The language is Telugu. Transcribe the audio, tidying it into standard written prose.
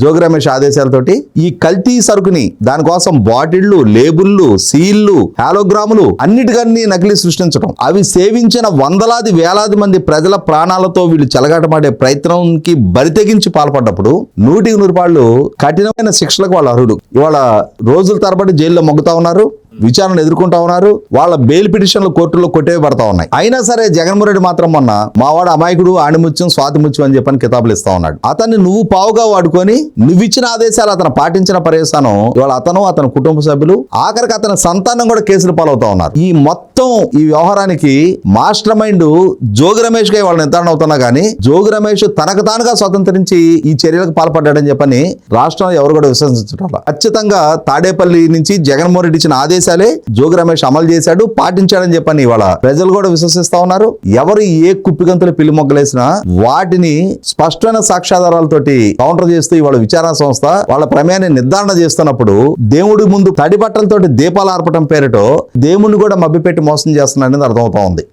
జోగి రమేష్ ఆదేశాలతోటి ఈ కల్తీ సరుకుని దానికోసం బాటిళ్లు, లేబుల్లు, సీళ్లు, హాలోగ్రాములు అన్నిటికన్నీ నకిలీ సృష్టించడం, అవి సేవించిన వందలాది వేలాది మంది ప్రజల ప్రాణాలతో వీళ్ళు చెలగాటమాడే ప్రయత్నంకి బరితెగించి పాల్పడ్డప్పుడు 100% కఠినమైన శిక్షలకు వాళ్ళు అర్హుడు. ఇవాళ రోజుల తరబడి జైల్లో మొగ్గుతా ఉన్నారు, విచారణ ఎదుర్కొంటా ఉన్నారు, వాళ్ళ బెయిల్ పిటిషన్లు కోర్టులో కొట్టేయబడతా ఉన్నాయి. అయినా సరే జగన్మోహన్ రెడ్డి మాత్రం మొన్న మావాడు అమాయకుడు, ఆణిముత్యం, స్వాతిముత్యం అని చెప్పని కితాబులు ఇస్తా ఉన్నాడు. అతన్ని నువ్వు పావుగా వాడుకొని నువ్విచ్చిన ఆదేశాలు అతను పాటించిన పర్యవసానం ఇవాళ అతను, అతని కుటుంబ సభ్యులు, ఆఖరికి అతని సంతానం కూడా కేసులు పాలవుతా ఉన్నారు. ఈ మొత్తం ఈ వ్యవహారానికి మాస్టర్ మైండ్ జోగి రమేష్ గా వాళ్ళు నిర్ధారణ అవుతున్నా కానీ జోగి రమేష్ తనకు తానుగా స్వతంత్రించి ఈ చర్యలకు పాల్పడ్డాడని చెప్పని రాష్ట్రంలో ఎవరు కూడా విశ్వసించడం. ఖచ్చితంగా తాడేపల్లి నుంచి జగన్మోహన్ రెడ్డి ఇచ్చిన ఆదేశాలే జోగి రమేష్ అమలు చేశాడు, పాటించాడని చెప్పని ఇవాళ ప్రజలు కూడా విశ్వసిస్తా ఉన్నారు. ఎవరు ఏ కుప్పిగంతులు పిల్లి మొగ్గలేసినా వాటిని స్పష్టమైన సాక్ష్యాధారాలతోటి కౌంటర్ చేస్తూ ఇవాళ విచారణ సంస్థ వాళ్ళ ప్రమేయాన్ని నిర్ధారణ చేస్తున్నప్పుడు దేవుడి ముందు తడి బట్టలతోటి దీపాలు ఆర్పటం పేరుతో దేవుణ్ణి కూడా మభ్యపెట్టి మోసం చేస్తున్నాడని అర్థమవుతా ఉంది.